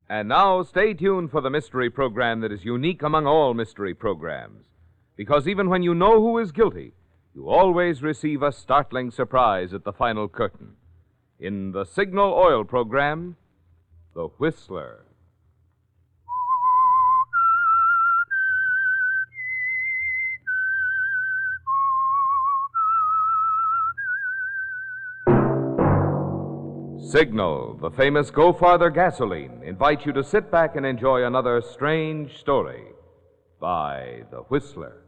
And now, stay tuned for the mystery program that is unique among all mystery programs. Because even when you know who is guilty, you always receive a startling surprise at the final curtain. In the Signal Oil program, The Whistler. Signal, the famous Go Farther gasoline, invites you to sit back and enjoy another strange story by The Whistler.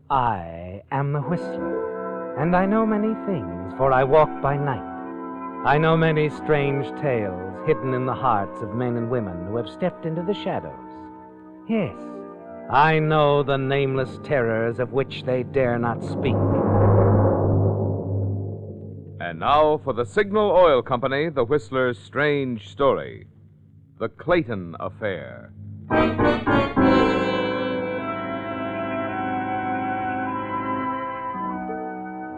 I am the Whistler, and I know many things, for I walk by night. I know many strange tales hidden in the hearts of men and women who have stepped into the shadows. Yes, I know the nameless terrors of which they dare not speak. And now for the Signal Oil Company, The Whistler's strange story, The Clayton Affair.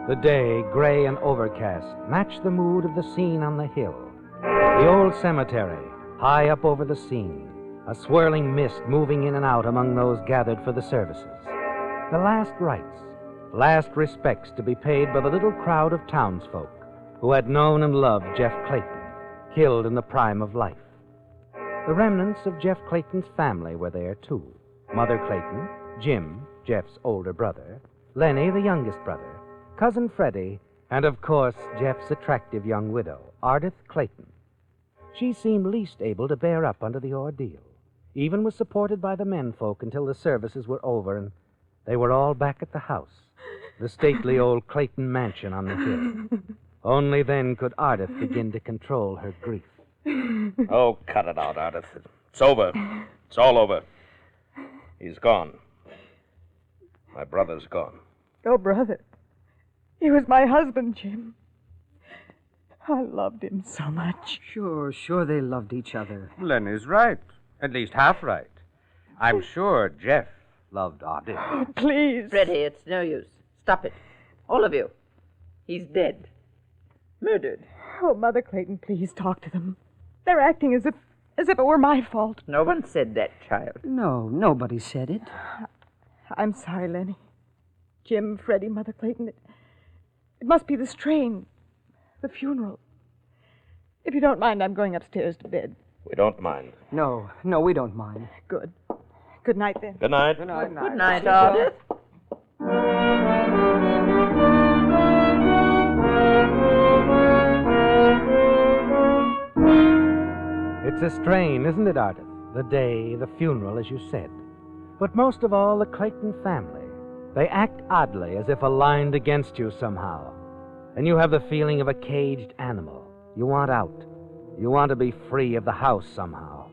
The day, gray and overcast, matched the mood of the scene on the hill. The old cemetery, high up over the scene, a swirling mist moving in and out among those gathered for the services. The last rites, last respects to be paid by the little crowd of townsfolk who had known and loved Jeff Clayton, killed in the prime of life. The remnants of Jeff Clayton's family were there, too. Mother Clayton, Jim, Jeff's older brother, Lenny, the youngest brother, Cousin Freddie, and, of course, Jeff's attractive young widow, Ardith Clayton. She seemed least able to bear up under the ordeal, even was supported by the menfolk until the services were over and they were all back at the house, the stately old Clayton mansion on the hill. Only then could Ardith begin to control her grief. Oh, cut it out, Ardith. It's over. It's all over. He's gone. My brother's gone. Your brother? He was my husband, Jim. I loved him so much. Sure they loved each other. Lenny's right. At least half right. I'm sure Jeff loved Ardith. Oh, please. Freddie, it's no use. Stop it. All of you. He's dead. Murdered. Oh, Mother Clayton, please talk to them. They're acting as if it were my fault. No one said that, child. No, nobody said it. I'm sorry, Lenny. Jim, Freddie, Mother Clayton. It must be the strain. The funeral. If you don't mind, I'm going upstairs to bed. We don't mind. No, we don't mind. Good. Good night, then. Good night. Good night. Good night, Ardith. It's a strain, isn't it, Ardith? The day, the funeral, as you said. But most of all, the Clayton family. They act oddly, as if aligned against you somehow. And you have the feeling of a caged animal. You want out. You want to be free of the house somehow.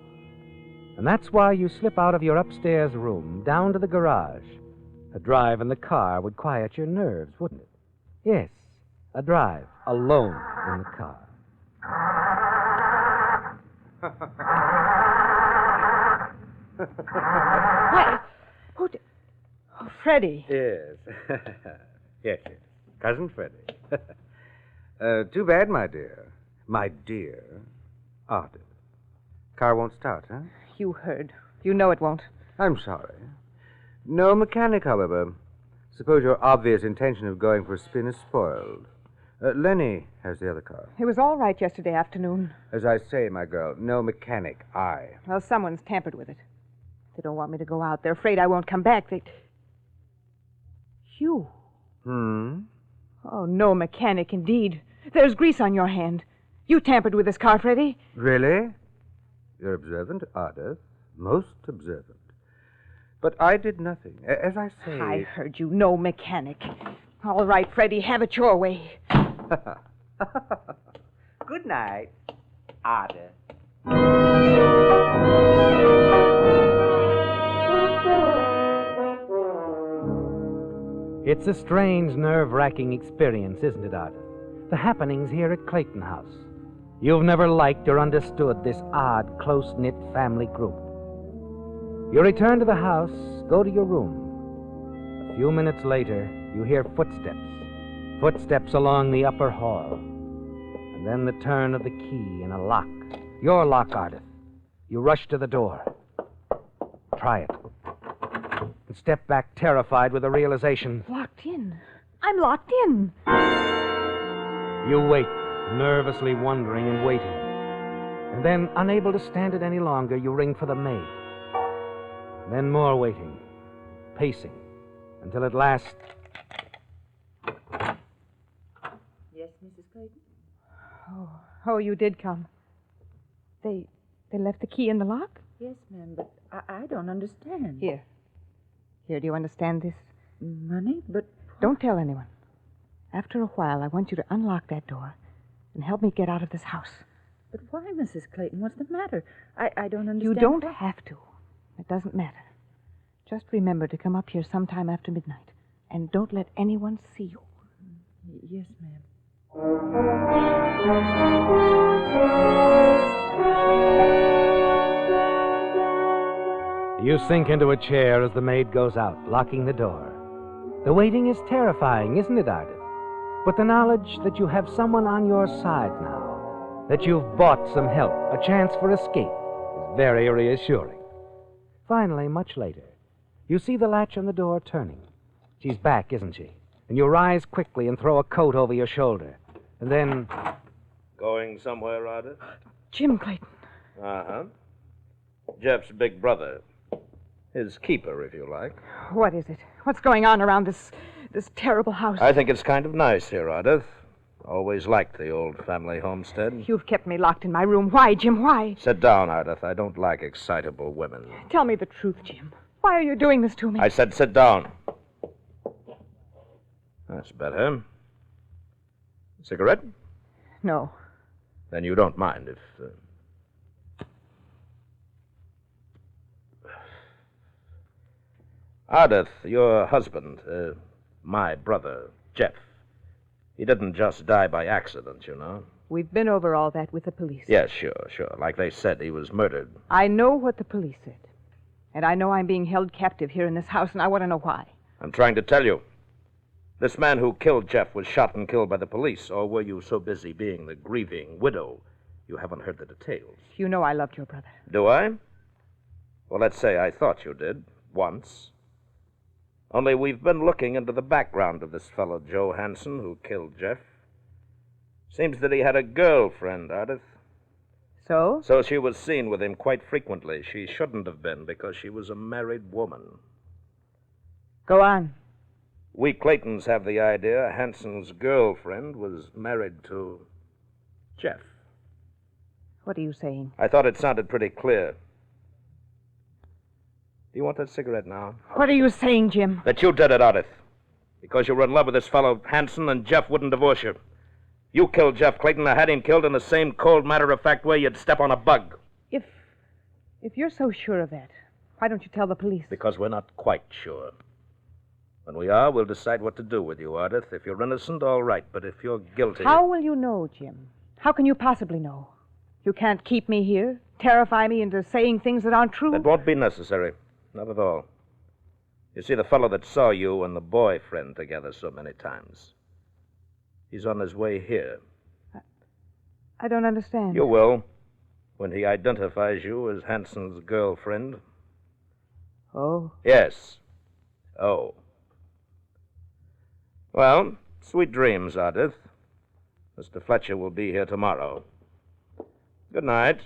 And that's why you slip out of your upstairs room, down to the garage. A drive in the car would quiet your nerves, wouldn't it? Yes, a drive, alone in the car. What? Oh, Freddie. Yes. yes. Cousin Freddie. Too bad, my dear. My dear Ardith. Car won't start, huh? You heard. You know it won't. I'm sorry. No mechanic, however. Suppose your obvious intention of going for a spin is spoiled. Lenny has the other car. It was all right yesterday afternoon. As I say, my girl, no mechanic. Well, someone's tampered with it. They don't want me to go out. They're afraid I won't come back. You. Oh, no mechanic, indeed. There's grease on your hand. You tampered with this car, Freddie. Really? You're observant, Ardith. Most observant. But I did nothing. As I say... I heard you. No mechanic. All right, Freddie, have it your way. Good night, Ardith. It's a strange, nerve-wracking experience, isn't it, Ardith? The happenings here at Clayton House. You've never liked or understood this odd, close-knit family group. You return to the house, go to your room. A few minutes later, you hear footsteps. Footsteps along the upper hall. And then the turn of the key in a lock. Your lock, Ardith. You rush to the door. Try it. And step back terrified with the realization. Locked in. I'm locked in. You wait, nervously wondering and waiting. And then, unable to stand it any longer, you ring for the maid. Then more waiting, pacing, until at last... Yes, Mrs. Clayton? Oh, you did come. They left the key in the lock? Yes, ma'am, but I don't understand. Here, do you understand this? Money? But... Don't tell anyone. After a while, I want you to unlock that door and help me get out of this house. But why, Mrs. Clayton? What's the matter? I don't understand. You don't have to. It doesn't matter. Just remember to come up here sometime after midnight. And don't let anyone see you. Yes, ma'am. You sink into a chair as the maid goes out, locking the door. The waiting is terrifying, isn't it, Ardith? But the knowledge that you have someone on your side now, that you've bought some help, a chance for escape, is very reassuring. Finally, much later, you see the latch on the door turning. She's back, isn't she? And you rise quickly and throw a coat over your shoulder. And then... Going somewhere, Ardith? Jim Clayton. Uh-huh. Jeff's big brother. His keeper, if you like. What is it? What's going on around this terrible house? I think it's kind of nice here, Ardith. Always liked the old family homestead. You've kept me locked in my room. Why, Jim? Why? Sit down, Ardith. I don't like excitable women. Tell me the truth, Jim. Why are you doing this to me? I said sit down. That's better. Cigarette? No. Then you don't mind if... Ardith, your husband, my brother, Jeff, he didn't just die by accident, you know. We've been over all that with the police. Yes, sure. Like they said, he was murdered. I know what the police said. And I know I'm being held captive here in this house, and I want to know why. I'm trying to tell you. This man who killed Jeff was shot and killed by the police, or were you so busy being the grieving widow you haven't heard the details? You know I loved your brother. Do I? Well, let's say I thought you did, once. Only we've been looking into the background of this fellow Joe Hansen who killed Jeff. Seems that he had a girlfriend, Ardith. So? So she was seen with him quite frequently. She shouldn't have been because she was a married woman. Go on. We Claytons have the idea Hansen's girlfriend was married to Jeff. What are you saying? I thought it sounded pretty clear. Do you want that cigarette now? What are you saying, Jim? That you did it, Ardith. Because you were in love with this fellow Hansen and Jeff wouldn't divorce you. You killed Jeff Clayton and had him killed in the same cold, matter-of-fact way you'd step on a bug. If you're so sure of that, why don't you tell the police? Because we're not quite sure. When we are, we'll decide what to do with you, Ardith. If you're innocent, all right. But if you're guilty... How will you know, Jim? How can you possibly know? You can't keep me here, terrify me into saying things that aren't true? That won't be necessary. Not at all. You see, the fellow that saw you and the boyfriend together so many times, he's on his way here. I don't understand. You will, when he identifies you as Hansen's girlfriend. Oh? Yes. Oh. Well, sweet dreams, Ardith. Mr. Fletcher will be here tomorrow. Good night.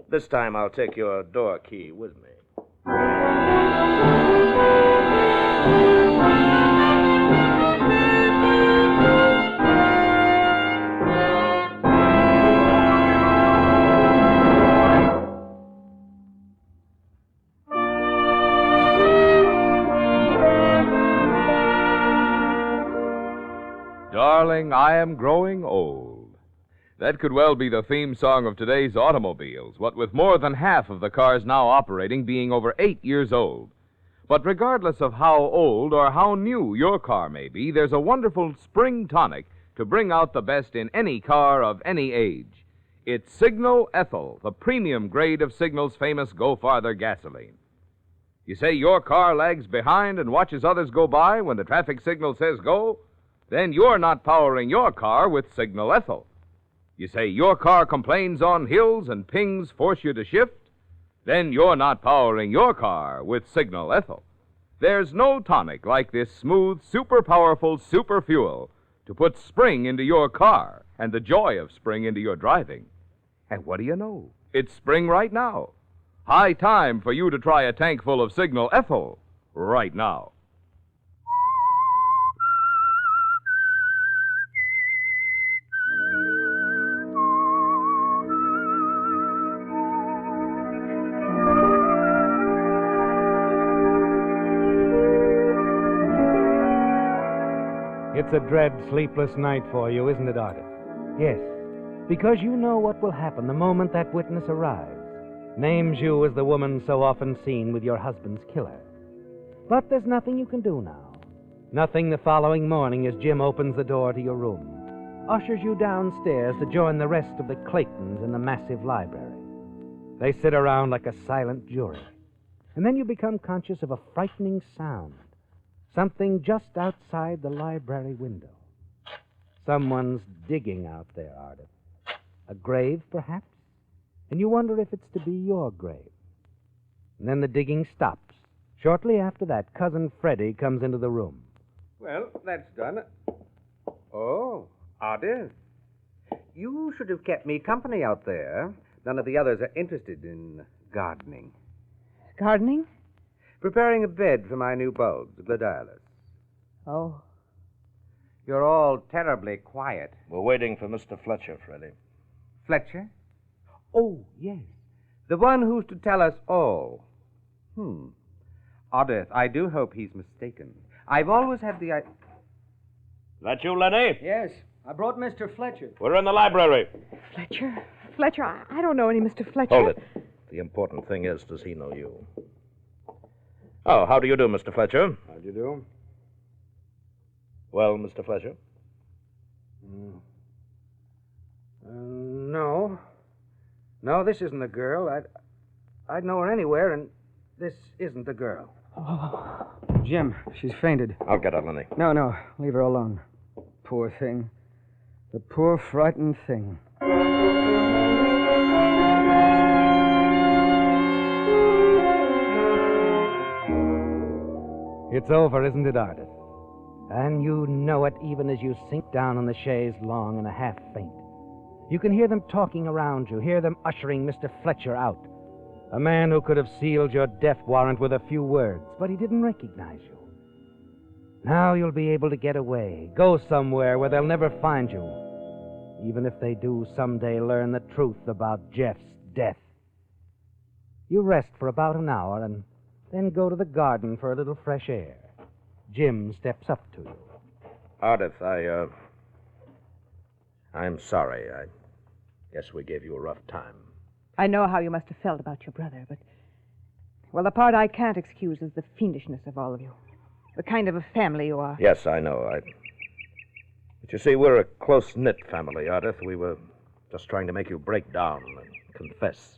This time I'll take your door key with me. Darling, I am growing old. That could well be the theme song of today's automobiles, what with more than half of the cars now operating being over 8 years old. But regardless of how old or how new your car may be, there's a wonderful spring tonic to bring out the best in any car of any age. It's Signal Ethyl, the premium grade of Signal's famous Go Farther gasoline. You say your car lags behind and watches others go by when the traffic signal says go? Then you're not powering your car with Signal Ethyl. You say your car complains on hills and pings force you to shift? Then you're not powering your car with Signal Ethyl. There's no tonic like this smooth, super powerful super fuel to put spring into your car and the joy of spring into your driving. And what do you know? It's spring right now. High time for you to try a tank full of Signal Ethyl right now. It's a dread, sleepless night for you, isn't it, Artis? Yes, because you know what will happen the moment that witness arrives. Names you as the woman so often seen with your husband's killer. But there's nothing you can do now. Nothing the following morning as Jim opens the door to your room, ushers you downstairs to join the rest of the Claytons in the massive library. They sit around like a silent jury. And then you become conscious of a frightening sound. Something just outside the library window. Someone's digging out there, Artis. A grave, perhaps? And you wonder if it's to be your grave. And then the digging stops. Shortly after that, Cousin Freddie comes into the room. Well, that's done. Oh, Artis. You should have kept me company out there. None of the others are interested in gardening. Gardening? Preparing a bed for my new bulbs, gladiolus. Oh. You're all terribly quiet. We're waiting for Mr. Fletcher, Freddie. Fletcher? Oh, yes. The one who's to tell us all. Odith, I do hope he's mistaken. I've always had the idea... That you, Lenny? Yes, I brought Mr. Fletcher. We're in the library. Fletcher? Fletcher, I don't know any Mr. Fletcher. Hold it. The important thing is, does he know you? Oh, how do you do, Mr. Fletcher? How do you do? Well, Mr. Fletcher? No. No, this isn't the girl. I'd know her anywhere, and this isn't the girl. Oh. Jim, she's fainted. I'll get her, Lenny. No, leave her alone. Poor thing. The poor, frightened thing. It's over, isn't it, Artis? And you know it even as you sink down on the chaise long in a half faint. You can hear them talking around you, hear them ushering Mr. Fletcher out. A man who could have sealed your death warrant with a few words, but he didn't recognize you. Now you'll be able to get away, go somewhere where they'll never find you, even if they do someday learn the truth about Jeff's death. You rest for about an hour and then go to the garden for a little fresh air. Jim steps up to you. Ardith, I'm sorry. I guess we gave you a rough time. I know how you must have felt about your brother, but... Well, the part I can't excuse is the fiendishness of all of you. The kind of a family you are. Yes, I know. But you see, we're a close-knit family, Ardith. We were just trying to make you break down and confess.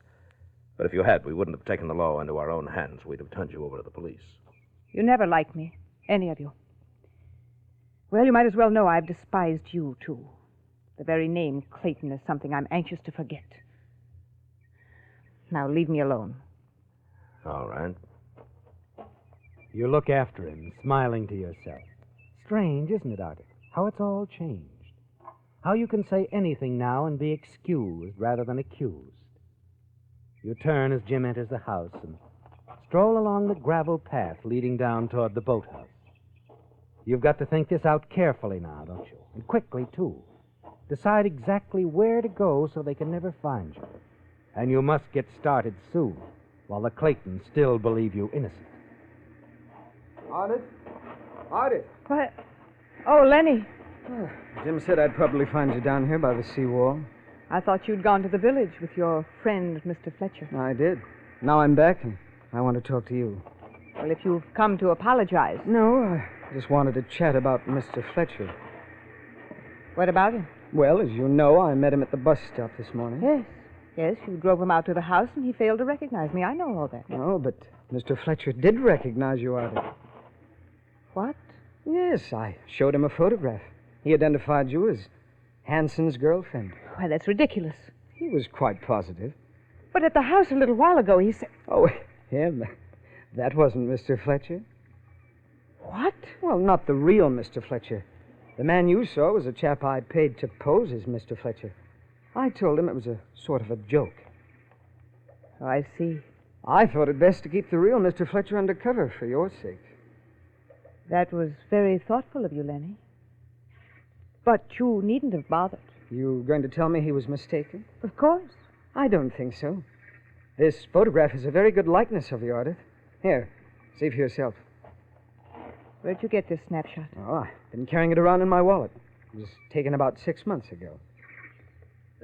But if you had, we wouldn't have taken the law into our own hands. We'd have turned you over to the police. You never liked me, any of you. Well, you might as well know I've despised you, too. The very name Clayton is something I'm anxious to forget. Now, leave me alone. All right. You look after him, smiling to yourself. Strange, isn't it, Artis? How it's all changed. How you can say anything now and be excused rather than accused. You turn as Jim enters the house and stroll along the gravel path leading down toward the boathouse. You've got to think this out carefully now, don't you? And quickly, too. Decide exactly where to go so they can never find you. And you must get started soon, while the Claytons still believe you innocent. Artis? What? Oh, Lenny. Jim said I'd probably find you down here by the seawall. I thought you'd gone to the village with your friend, Mr. Fletcher. I did. Now I'm back, and I want to talk to you. Well, if you've come to apologize. No, I just wanted to chat about Mr. Fletcher. What about him? Well, as you know, I met him at the bus stop this morning. Yes. Yes, you drove him out to the house, and he failed to recognize me. I know all that. Oh, but Mr. Fletcher did recognize you, Artie. What? Yes, I showed him a photograph. He identified you as Hanson's girlfriend. Why, that's ridiculous. He was quite positive. But at the house a little while ago, he said... Oh, him? That wasn't Mr. Fletcher. What? Well, not the real Mr. Fletcher. The man you saw was a chap I paid to pose as Mr. Fletcher. I told him it was a sort of a joke. Oh, I see. I thought it best to keep the real Mr. Fletcher undercover for your sake. That was very thoughtful of you, Lenny. But you needn't have bothered. You going to tell me he was mistaken? Of course. I don't think so. This photograph is a very good likeness of you, Ardith. Here, see for yourself. Where'd you get this snapshot? Oh, I've been carrying it around in my wallet. It was taken about 6 months ago.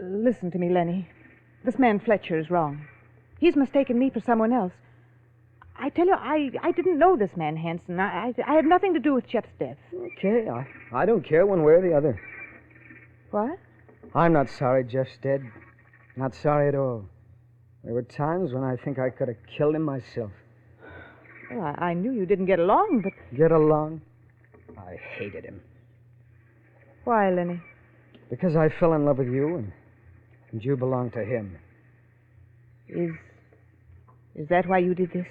Listen to me, Lenny. This man Fletcher is wrong. He's mistaken me for someone else. I tell you, I didn't know this man Hanson. I had nothing to do with Jeff's death. Okay, I don't care one way or the other. What? I'm not sorry Jeff's dead. Not sorry at all. There were times when I think I could have killed him myself. Well, I knew you didn't get along, but... Get along? I hated him. Why, Lenny? Because I fell in love with you, and you belonged to him. Is that why you did this?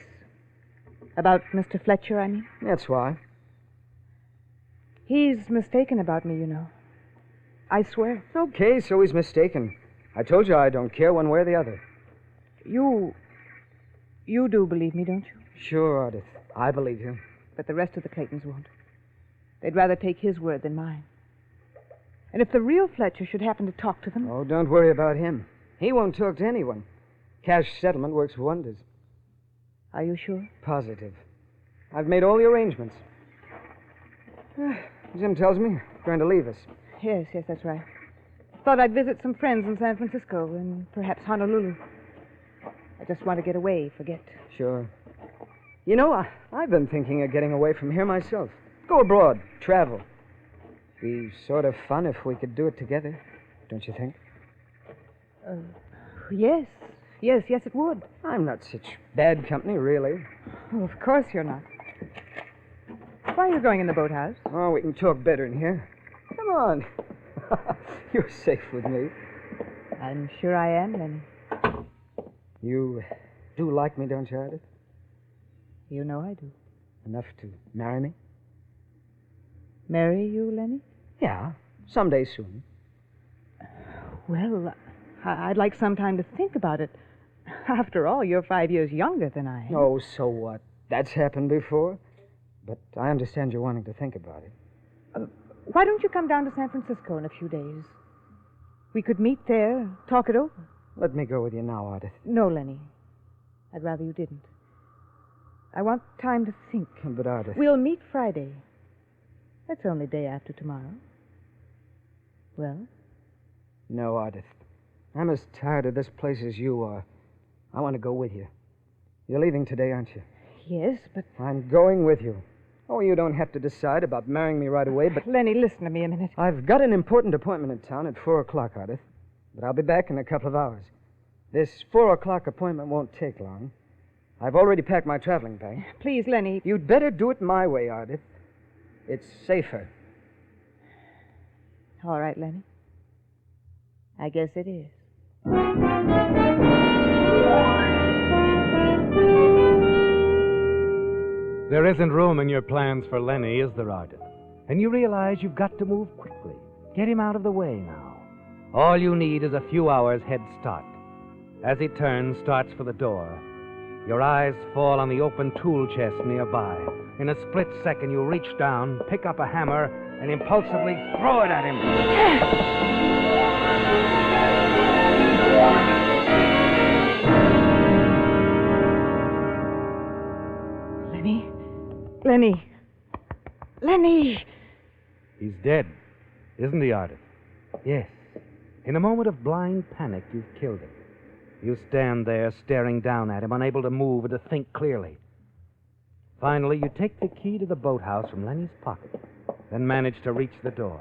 About Mr. Fletcher, I mean? That's why. He's mistaken about me, you know. I swear. Okay, so he's mistaken. I told you I don't care one way or the other. You do believe me, don't you? Sure, Ardith. I believe you. But the rest of the Claytons won't. They'd rather take his word than mine. And if the real Fletcher should happen to talk to them... Oh, don't worry about him. He won't talk to anyone. Cash settlement works wonders. Are you sure? Positive. I've made all the arrangements. Jim tells me you're going to leave us. Yes, that's right. Thought I'd visit some friends in San Francisco and perhaps Honolulu. I just want to get away, forget. Sure. You know, I've been thinking of getting away from here myself. Go abroad, travel. Be sort of fun if we could do it together, don't you think? Yes, it would. I'm not such bad company, really. Oh, of course you're not. Why are you going in the boathouse? Oh, we can talk better in here. Come on. You're safe with me. I'm sure I am, Lenny. You do like me, don't you, Ardith? You know I do. Enough to marry me? Marry you, Lenny? Yeah, someday soon. Well, I'd like some time to think about it. After all, you're 5 years younger than I am. Oh, so what? That's happened before. But I understand you're wanting to think about it. Why don't you come down to San Francisco in a few days? We could meet there, talk it over. Let me go with you now, Ardith. No, Lenny. I'd rather you didn't. I want time to think. But Ardith... We'll meet Friday. That's only day after tomorrow. Well? No, Ardith. I'm as tired of this place as you are. I want to go with you. You're leaving today, aren't you? Yes, but... I'm going with you. Oh, you don't have to decide about marrying me right away, but... Lenny, listen to me a minute. I've got an important appointment in town at 4 o'clock, Ardith. But I'll be back in a couple of hours. This 4 o'clock appointment won't take long. I've already packed my traveling bag. Please, Lenny. You'd better do it my way, Ardith. It's safer. All right, Lenny. I guess it is. There isn't room in your plans for Lenny, is there, Ardith? And you realize you've got to move quickly. Get him out of the way now. All you need is a few hours head start. As he turns, starts for the door, your eyes fall on the open tool chest nearby. In a split second, you reach down, pick up a hammer, and impulsively throw it at him. Lenny! He's dead, isn't he, Ardith? Yes. In a moment of blind panic, you've killed him. You stand there staring down at him, unable to move or to think clearly. Finally, you take the key to the boathouse from Lenny's pocket, then manage to reach the door.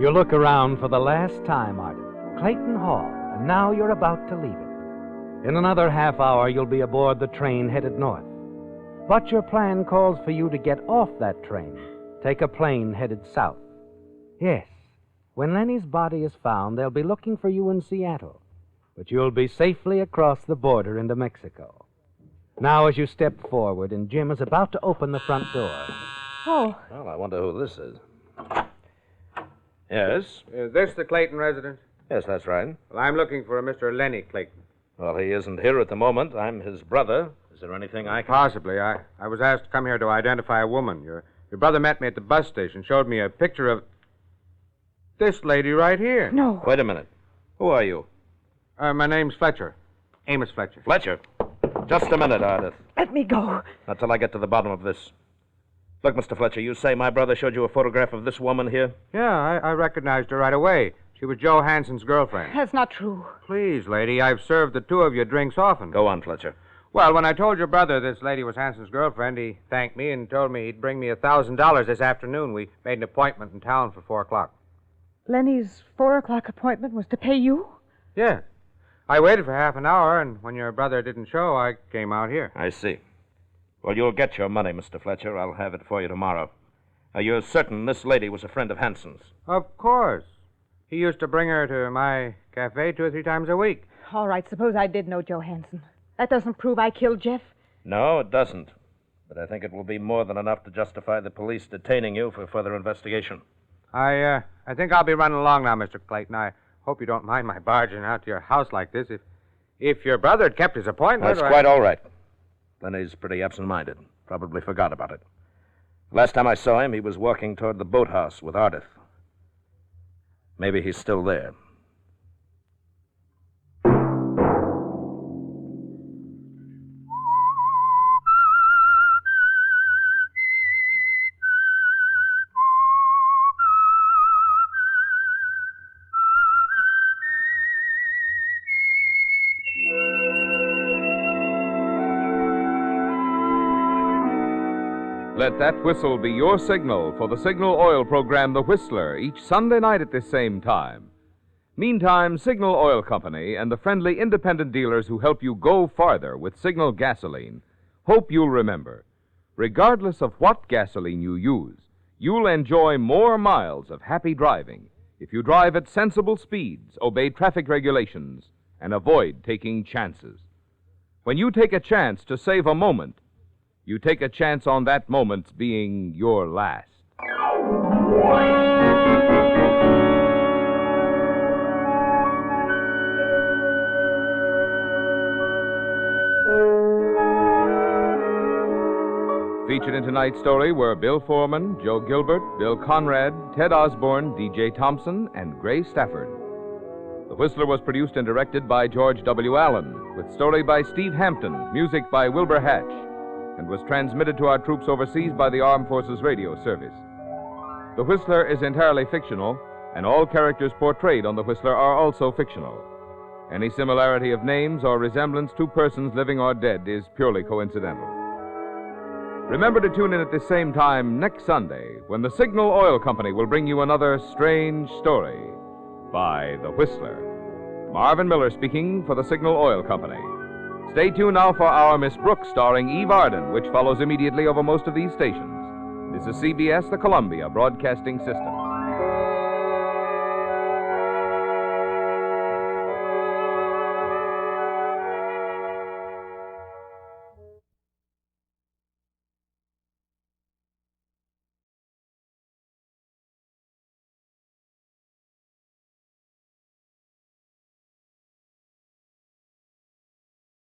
You look around for the last time, Artie. Clayton Hall, and now you're about to leave it. In another half hour, you'll be aboard the train headed north. But your plan calls for you to get off that train, take a plane headed south. Yes, when Lenny's body is found, they'll be looking for you in Seattle, but you'll be safely across the border into Mexico. Now, as you step forward, and Jim is about to open the front door. Oh, Well, I wonder who this is. Yes? Is this the Clayton residence? Yes, that's right. Well, I'm looking for a Mr. Lenny Clayton. Well, he isn't here at the moment. I'm his brother. Is there anything I can... Possibly. I was asked to come here to identify a woman. Your brother met me at the bus station, showed me a picture of this lady right here. no. Wait a minute. Who are you? My name's Fletcher. Amos Fletcher. Fletcher. Just a minute, Ardith. Let me go. Not till I get to the bottom of this. Look, Mr. Fletcher, you say my brother showed you a photograph of this woman here? Yeah, I recognized her right away. She was Joe Hansen's girlfriend. That's not true. Please, lady, I've served the two of you drinks often. Go on, Fletcher. Well, when I told your brother this lady was Hansen's girlfriend, he thanked me and told me he'd bring me $1,000 this afternoon. We made an appointment in town for 4 o'clock. Lenny's 4 o'clock appointment was to pay you? Yeah. I waited for half an hour, and when your brother didn't show, I came out here. I see. Well, you'll get your money, Mr. Fletcher. I'll have it for you tomorrow. You're certain this lady was a friend of Hansen's? Of course. He used to bring her to my cafe 2 or 3 times a week. All right, suppose I did know Joe Hansen. That doesn't prove I killed Jeff. No, it doesn't. But I think it will be more than enough to justify the police detaining you for further investigation. I think I'll be running along now, Mr. Clayton. I hope you don't mind my barging out to your house like this. If your brother had kept his appointment... That's quite all right. Lenny's pretty absent-minded. Probably forgot about it. Last time I saw him, he was walking toward the boathouse with Ardith. Maybe he's still there. Let that whistle be your signal for the Signal Oil program, The Whistler, each Sunday night at this same time. Meantime, Signal Oil Company and the friendly independent dealers who help you go farther with Signal gasoline hope you'll remember, regardless of what gasoline you use, you'll enjoy more miles of happy driving if you drive at sensible speeds, obey traffic regulations, and avoid taking chances. When you take a chance to save a moment, you take a chance on that moment being your last. Featured in tonight's story were Bill Foreman, Joe Gilbert, Bill Conrad, Ted Osborne, D.J. Thompson, and Gray Stafford. The Whistler was produced and directed by George W. Allen, with story by Steve Hampton, music by WILBURHATCH, and was transmitted to our troops overseas by the Armed Forces Radio Service. The Whistler is entirely fictional, and all characters portrayed on The Whistler are also fictional. Any similarity of names or resemblance to persons living or dead is purely coincidental. Remember to tune in at the same time next Sunday when the Signal Oil Company will bring you another strange story by The Whistler. Marvin Miller speaking for the Signal Oil Company. Stay tuned now for our Miss Brooks starring Eve Arden, which follows immediately over most of these stations. This is CBS, the Columbia Broadcasting System.